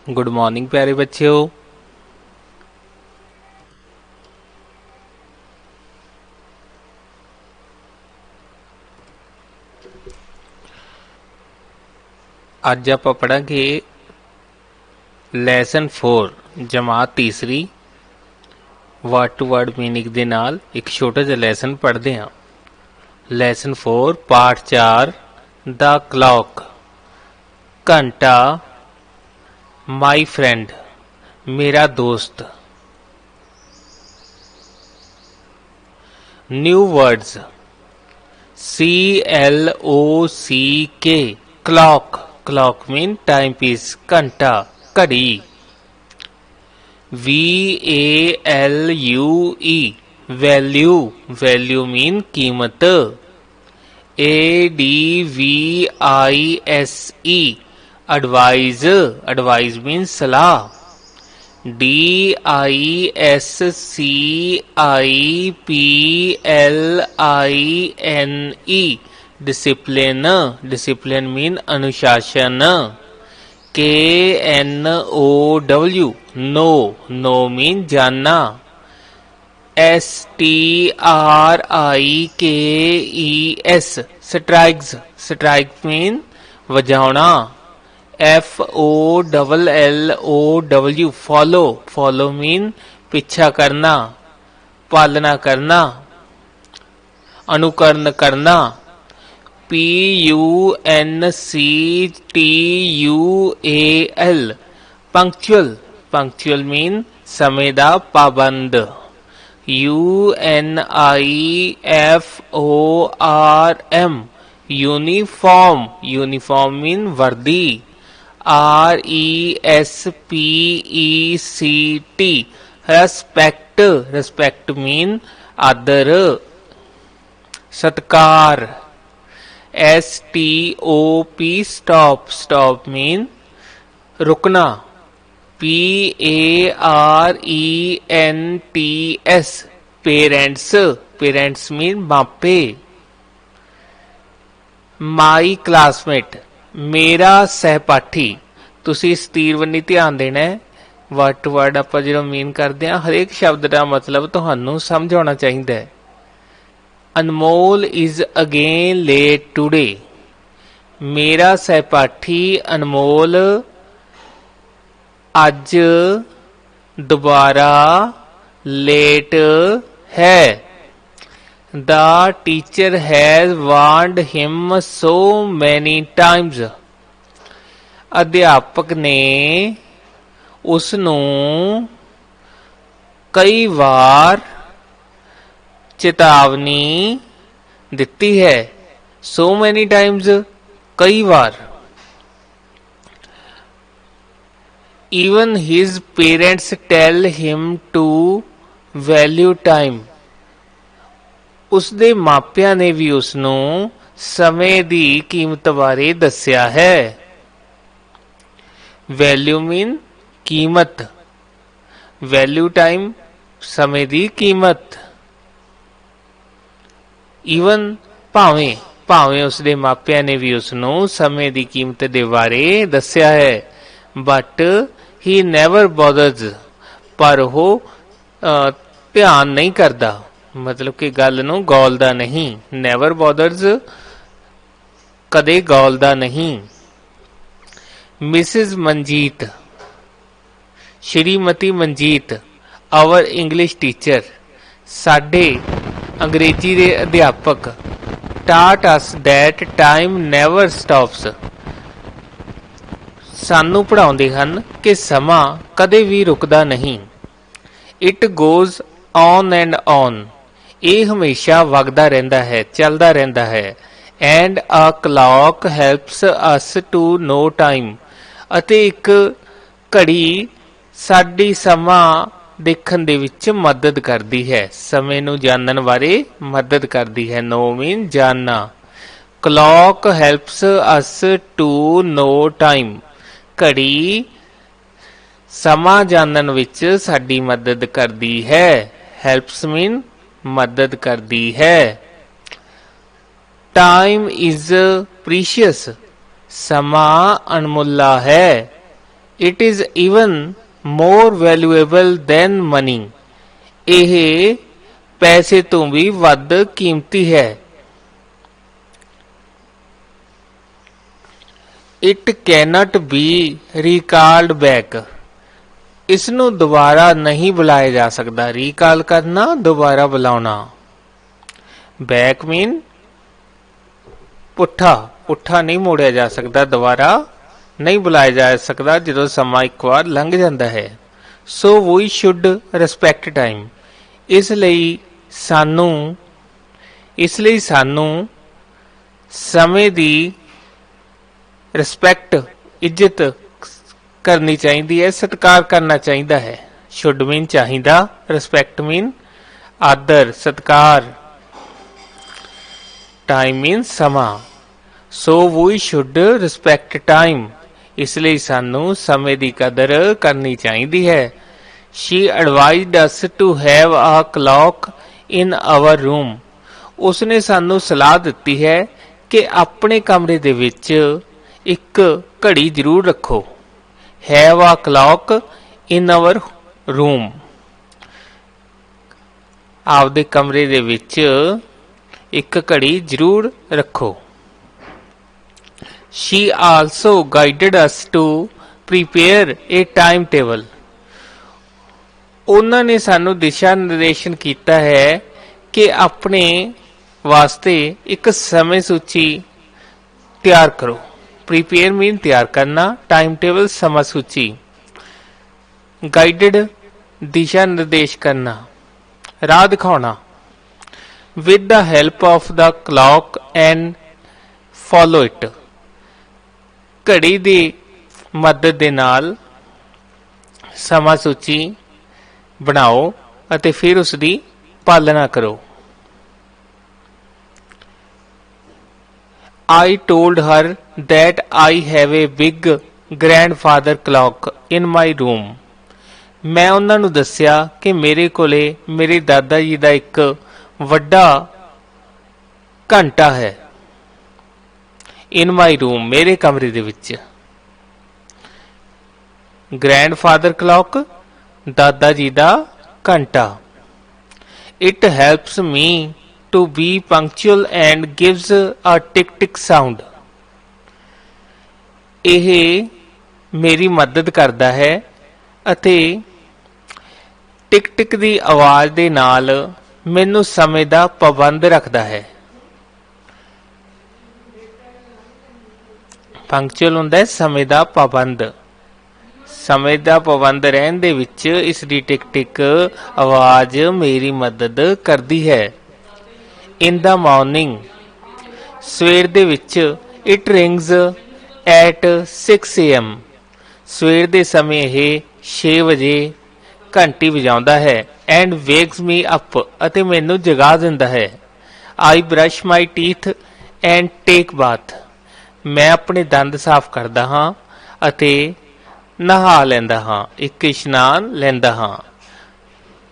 Good morning प्यारे बच्चों। ਅੱਜ ਆਪਾਂ ਪੜਾਂਗੇ ਲੈਸਨ 4 ਜਮਾਤ ਤੀਸਰੀ ਵਰਡ ਟੂ ਵਰਡ ਮੀਨਿੰਗ ਦੇ ਨਾਲ ਇੱਕ ਛੋਟਾ ਜਿਹਾ ਲੈਸਨ ਪੜ੍ਹਦੇ ਹਾਂ। ਲੈਸਨ 4 ਪਾਠ 4 ਦਾ ਕਲੌਕ ਘੰਟਾ ਮਾਈ ਫਰੈਂਡ ਮੇਰਾ ਦੋਸਤ। New words CLOCK clock clock mean time piece घंटा घड़ी। VALUE वैल्यू वैल्यू मीन कीमत। ADVISE एडवाइज एडवाइज मीन सलाह। DISCIPLINE डिसिप्लिन डिसिप्लिन मीन अनुशासन। KNOW नो नो मीन जानना। STRIKES स्ट्राइक्स स्ट्राइक मीन वजाउना। FOLLOW फॉलो फॉलो मीन पीछा करना पालना करना अनुकरण करना। PUNCTUAL पंक्चुअल पंक्चुअल मीन समय दा पाबंद। UNIFORM यूनिफॉर्म यूनिफॉर्म मीन वर्दी। RESPECT रेस्पेक्ट रेस्पेक्ट मीन आदर सत्कार। STOP स्टॉप स्टॉप मीन रुकना। PARENTS पेरेंट्स पेरेंट्स मीन मापे। माई क्लासमेट मेरा सहपाठी। तुसी इस तीरवनी ध्यान देना है। वर्ड टू वर्ड आप जो मीन करते हैं हरेक शब्द का मतलब तुहानू समझ आना चाहिए। अनमोल इज अगेन लेट टूडे मेरा सहपाठी अनमोल अज दोबारा लेट है। The teacher has warned him so many times अध्यापक ने उसनूं कई बार चेतावनी दिती है। so many times कई बार। even his parents tell him to value time ਉਸਦੇ ਮਾਪਿਆਂ ਨੇ ਵੀ ਉਸਨੂੰ ਸਮੇਂ ਦੀ ਕੀਮਤ ਬਾਰੇ ਦੱਸਿਆ ਹੈ। ਵੈਲਿਊ ਮੀਨ ਕੀਮਤ। ਵੈਲਿਊ ਟਾਈਮ ਸਮੇਂ ਦੀ ਕੀਮਤ। ਈਵਨ ਭਾਵੇਂ ਭਾਵੇਂ ਉਸਦੇ ਮਾਪਿਆਂ ਨੇ ਵੀ ਉਸਨੂੰ ਸਮੇਂ ਦੀ ਕੀਮਤ ਦੇ ਬਾਰੇ ਦੱਸਿਆ ਹੈ। ਬਟ ਹੀ ਨੈਵਰ ਬੋਦਰਸ ਪਰ ਉਹ ਧਿਆਨ ਨਹੀਂ ਕਰਦਾ मतलब कि गल नूं गौलदा नहीं। नैवर बॉदर्स कदे गौलदा नहीं। Mrs Manjeet Shrimati Manjeet our English teacher साडे अंग्रेजी दे अध्यापक that us that time never stops सानू पढ़ाउंदे हन कि समा कदे भी रुकदा नहीं। It goes on and on ਇਹ ਹਮੇਸ਼ਾ ਵਗਦਾ ਰਹਿੰਦਾ ਹੈ ਚੱਲਦਾ ਰਹਿੰਦਾ ਹੈ। And a clock helps us to know time ਅਤੇ ਇੱਕ ਘੜੀ ਸਾਡੀ ਸਮਾਂ ਦੇਖਣ ਦੇ ਵਿੱਚ ਮਦਦ ਕਰਦੀ ਹੈ ਸਮੇਂ ਨੂੰ ਜਾਣਨ ਬਾਰੇ ਮਦਦ ਕਰਦੀ ਹੈ। ਨੋ ਮੀਨ ਜਾਣਨਾ। Clock helps us to know time ਘੜੀ ਸਮਾਂ ਜਾਣਨ ਵਿੱਚ ਸਾਡੀ ਮਦਦ ਕਰਦੀ ਹੈ। ਹੈਲਪਸ ਮੀਨ मदद करती है। टाइम इज प्रीशियस समा अनमुल्ला है। It is even more valuable than money. ਇਹ ਪੈਸੇ ਤੋਂ ਵੀ ਵੱਧ ਕੀਮਤੀ ਹੈ। It cannot be recalled back. ਇਸ ਨੂੰ ਦੁਬਾਰਾ ਨਹੀਂ ਬੁਲਾਇਆ ਜਾ ਸਕਦਾ। ਰੀਕਾਲ ਕਰਨਾ, ਦੁਬਾਰਾ ਬੁਲਾਉਣਾ। ਬੈਕ ਮੀਨ ਪੁੱਠਾ, ਪੁੱਠਾ ਨਹੀਂ ਮੋੜਿਆ ਜਾ ਸਕਦਾ, ਦੁਬਾਰਾ ਨਹੀਂ ਬੁਲਾਇਆ ਜਾ ਸਕਦਾ ਜਦੋਂ ਸਮਾਂ ਇੱਕ ਵਾਰ ਲੰਘ ਜਾਂਦਾ ਹੈ। ਸੋ ਵੀ ਸ਼ੁੱਡ ਰਿਸਪੈਕਟ ਟਾਈਮ। ਇਸ ਲਈ ਸਾਨੂੰ ਸਮੇਂ ਦੀ ਰਿਸਪੈਕਟ, ਇੱਜ਼ਤ ਕਰਨੀ ਚਾਹੀਦੀ ਹੈ, ਸਤਿਕਾਰ ਕਰਨਾ ਚਾਹੀਦਾ ਹੈ। ਸ਼ੁੱਡ ਮੀਨ ਚਾਹੀਦਾ, ਰਿਸਪੈਕਟ ਮੀਨ ਆਦਰ, ਸਤਿਕਾਰ, ਟਾਈਮ ਮੀਨ ਸਮਾਂ। So we should respect time. ਇਸ ਲਈ ਸਾਨੂੰ ਸਮੇਂ ਦੀ ਕਦਰ ਕਰਨੀ ਚਾਹੀਦੀ ਹੈ। She advised us to have a clock in our room. ਉਸਨੇ ਸਾਨੂੰ ਸਲਾਹ ਦਿੱਤੀ ਹੈ ਕਿ ਆਪਣੇ ਕਮਰੇ ਦੇ ਵਿੱਚ ਇੱਕ ਘੜੀ ਜ਼ਰੂਰ ਰੱਖੋ। Have a clock in our room. ਆਪਦੇ ਕਮਰੇ ਦੇ ਵਿੱਚ ਇੱਕ ਘੜੀ ਜ਼ਰੂਰ ਰੱਖੋ। She also guided us to prepare a timetable. ਉਹਨਾਂ ਨੇ ਸਾਨੂੰ ਦਿਸ਼ਾ ਨਿਰਦੇਸ਼ਨ ਕੀਤਾ ਹੈ ਕਿ ਆਪਣੇ ਵਾਸਤੇ ਇੱਕ ਸਮੇਂ ਸੂਚੀ ਤਿਆਰ ਕਰੋ। प्रिपेयर मीन तैयार करना, टाइम टेबल समा सूची। गाइडेड दिशा निर्देश करना, राह दिखाना। With the help of the clock and follow it. घड़ी की मदद दे नाल समा सूची बनाओ अते फिर उसकी पालना करो। I told her that I have a big grandfather clock in my room. मैं ਉਹਨਾਂ ਨੂੰ ਦੱਸਿਆ ਕਿ ਮੇਰੇ ਕੋਲੇ ਮੇਰੇ ਦਾਦਾ ਜੀ ਦਾ ਇੱਕ ਵੱਡਾ ਘੰਟਾ ਹੈ। In my room, ਮੇਰੇ ਕਮਰੇ ਦੇ ਵਿੱਚ। Grandfather clock, ਦਾਦਾ ਜੀ ਦਾ ਘੰਟਾ। It helps me to be punctual and gives a tick tick sound. ਇਹ ਮੇਰੀ ਮਦਦ ਕਰਦਾ ਹੈ ਅਤੇ ਟਿਕ ਟਿਕ ਦੀ ਆਵਾਜ਼ ਦੇ ਨਾਲ ਮੈਨੂੰ ਸਮੇਂ ਦਾ ਪਾਬੰਦ ਰੱਖਦਾ ਹੈ। ਪੰਕਚੁਅਲ ਹੁੰਦਾ ਹੈ ਸਮੇਂ ਦਾ ਪਾਬੰਦ। ਸਮੇਂ ਦਾ ਪਾਬੰਦ ਰਹਿਣ ਦੇ ਵਿੱਚ ਇਸ ਦੀ ਟਿਕ ਟਿਕ ਆਵਾਜ਼ ਮੇਰੀ ਮਦਦ ਕਰਦੀ ਹੈ। In the morning, ਸਵੇਰ ਦੇ ਵਿੱਚ it rings at 6 AM. ਸਵੇਰ ਦੇ ਸਮੇਂ ਇਹ 6 ਵਜੇ ਘੰਟੀ ਵਜਾਉਂਦਾ ਹੈ। and wakes me up, ਅਤੇ ਮੈਨੂੰ ਜਗਾ ਦਿੰਦਾ ਹੈ। I brush my teeth and take bath. ਮੈਂ ਆਪਣੇ ਦੰਦ ਸਾਫ਼ ਕਰਦਾ ਹਾਂ ਅਤੇ ਨਹਾ ਲੈਂਦਾ ਹਾਂ, ਇੱਕ ਇਸ਼ਨਾਨ ਲੈਂਦਾ ਹਾਂ।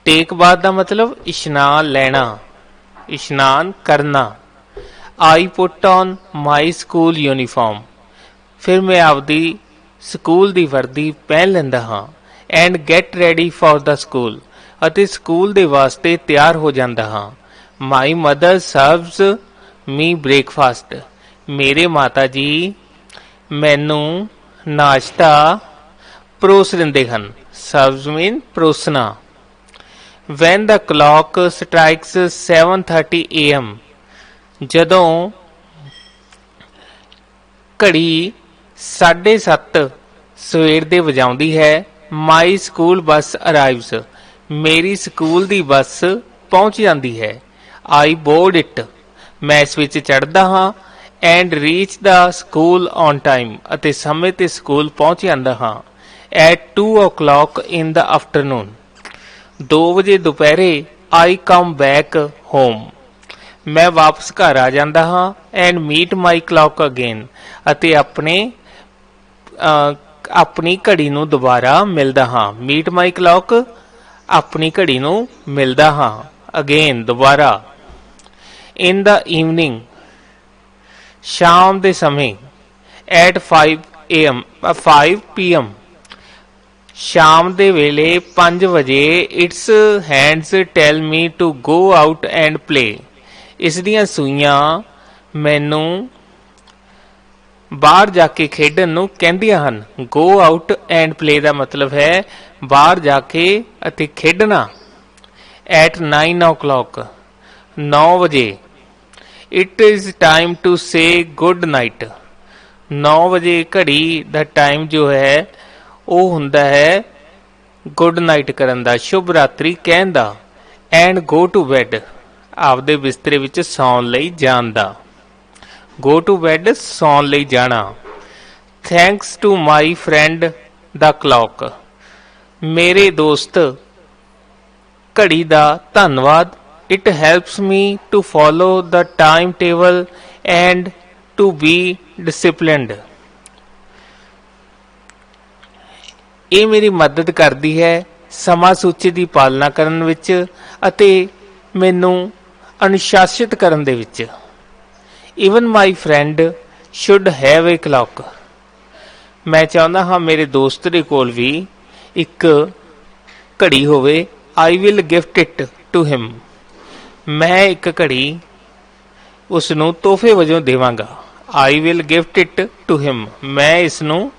ਟੇਕ ਬਾਥ ਦਾ ਮਤਲਬ ਇਸ਼ਨਾਨ ਲੈਣਾ, ਇਸ਼ਨਾਨ ਕਰਨਾ। I put on my school uniform. ਫਿਰ ਮੈਂ ਆਪਦੀ ਸਕੂਲ ਦੀ ਵਰਦੀ ਪਹਿਨ ਲੈਂਦਾ ਹਾਂ। and get ready for the school. ਅਤੇ ਸਕੂਲ ਦੇ ਵਾਸਤੇ ਤਿਆਰ ਹੋ ਜਾਂਦਾ ਹਾਂ। my mother serves me breakfast. ਮੇਰੇ ਮਾਤਾ ਜੀ ਮੈਨੂੰ ਨਾਸ਼ਤਾ ਪਰੋਸ ਦਿੰਦੇ ਹਨ। serves mean ਪਰੋਸਣਾ। when the clock strikes 7:30 AM. ਜਦੋਂ ਘੜੀ 7:30 ਸਵੇਰ ਦੇ ਵਜਾਉਂਦੀ ਹੈ। my school bus arrives. ਮੇਰੀ ਸਕੂਲ ਦੀ ਬੱਸ ਪਹੁੰਚ ਜਾਂਦੀ ਹੈ। I board it. ਮੈਂ ਇਸ ਵਿੱਚ ਚੜ੍ਹਦਾ ਹਾਂ। and reach the school on time. ਅਤੇ ਸਮੇਂ ਤੇ ਸਕੂਲ ਪਹੁੰਚ ਜਾਂਦਾ ਹਾਂ। at 2 o'clock in the afternoon. 2 ਵਜੇ ਦੁਪਹਿਰੇ I come back home. ਮੈਂ ਵਾਪਸ ਘਰ ਆ ਜਾਂਦਾ ਹਾਂ। and meet my clock again. ਅਤੇ ਆਪਣੀ ਘੜੀ ਨੂੰ ਦੁਬਾਰਾ ਮਿਲਦਾ ਹਾਂ। meet my clock, ਆਪਣੀ ਘੜੀ ਨੂੰ ਮਿਲਦਾ ਹਾਂ। again, ਦੁਬਾਰਾ। in the evening, ਸ਼ਾਮ ਦੇ ਸਮੇਂ at 5 PM. ਸ਼ਾਮ ਦੇ ਵੇਲੇ 5 ਵਜੇ its hands tell me to go out and play. ਇਸ ਦੀਆਂ ਸੂਈਆਂ ਮੈਨੂੰ ਬਾਹਰ ਜਾ ਕੇ ਖੇਡਣ ਨੂੰ ਕਹਿੰਦੀਆਂ ਹਨ। ਗੋ ਆਊਟ ਐਂਡ ਪਲੇ ਦਾ ਮਤਲਬ ਹੈ ਬਾਹਰ ਜਾ ਕੇ ਅਤੇ ਖੇਡਣਾ। ਐਟ 9 o'clock 9 ਵਜੇ। It is time to say good night. 9 ਵਜੇ ਘੜੀ ਦਾ ਟਾਈਮ ਜੋ ਹੈ ਉਹ ਹੁੰਦਾ ਹੈ ਗੁੱਡ ਨਾਈਟ ਕਰਨ ਦਾ, ਸ਼ੁਭ ਰਾਤਰੀ ਕਹਿਣ ਦਾ। ਐਂਡ ਗੋ ਟੂ ਬੈੱਡ ਆਪਦੇ ਬਿਸਤਰੇ ਵਿੱਚ ਸੌਣ ਲਈ ਜਾਣ ਦਾ। ਗੋ ਟੂ ਬੈੱਡ ਸੌਣ ਲਈ ਜਾਣਾ। Thanks to my friend the clock ਮੇਰੇ ਦੋਸਤ ਘੜੀ ਦਾ ਧੰਨਵਾਦ। It helps me to follow the time table and to be disciplined. ਇਹ ਮੇਰੀ ਮਦਦ ਕਰਦੀ ਹੈ ਸਮਾਂ ਸੂਚੀ ਦੀ ਪਾਲਣਾ ਕਰਨ ਵਿੱਚ ਅਤੇ ਮੈਨੂੰ ਅਨੁਸ਼ਾਸਿਤ ਕਰਨ ਦੇ ਵਿੱਚ। Even my friend should have A clock. ਮੈਂ ਚਾਹੁੰਦਾ ਹਾਂ ਮੇਰੇ ਦੋਸਤ ਦੇ ਕੋਲ ਵੀ ਇੱਕ ਘੜੀ ਹੋਵੇ। I will gift it to him. ਮੈਂ ਇੱਕ ਘੜੀ ਉਸ ਨੂੰ ਤੋਹਫੇ ਵਜੋਂ ਦੇਵਾਂਗਾ। I will gift it to him. ਮੈਂ ਇਸ ਨੂੰ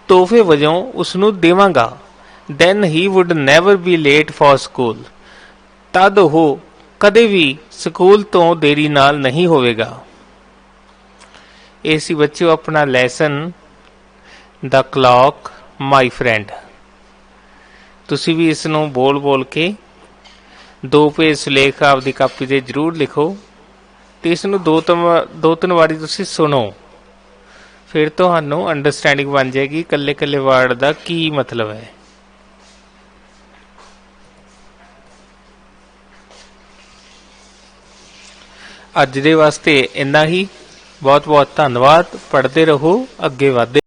ਤੋਹਫੇ ਵਜੋਂ ਉਸ ਨੂੰ ਦੇਵਾਂਗਾ। Then he would never be late for school. ਤਦ ਉਹ ਕਦੇ ਵੀ ਸਕੂਲ ਤੋਂ ਦੇਰੀ ਨਾਲ ਨਹੀਂ ਹੋਵੇਗਾ। ਇਹ ਸੀ ਬੱਚਿਓ ਆਪਣਾ lesson the clock my friend. ਤੁਸੀਂ ਵੀ ਇਸ ਨੂੰ ਬੋਲ ਬੋਲ ਕੇ 2 ਪੇਜ ਸੁਲੇਖ ਆਪਦੀ ਕਾਪੀ ਤੇ ਜ਼ਰੂਰ ਲਿਖੋ ਤੇ ਇਸ ਨੂੰ ਦੋ ਤਿੰਨ ਵਾਰੀ ਤੁਸੀਂ ਸੁਣੋ। ਫਿਰ ਤੁਹਾਨੂੰ ਅੰਡਰਸਟੈਂਡਿੰਗ ਬਣ ਜਾਏਗੀ ਇਕੱਲੇ ਇਕੱਲੇ ਵਰਡ ਦਾ ਕੀ ਮਤਲਬ ਹੈ। ਅੱਜ ਦੇ ਵਾਸਤੇ ਇੰਨਾ ਹੀ। ਬਹੁਤ ਬਹੁਤ ਧੰਨਵਾਦ। ਪੜ੍ਹਦੇ ਰਹੋ, ਅੱਗੇ ਵਧਦੇ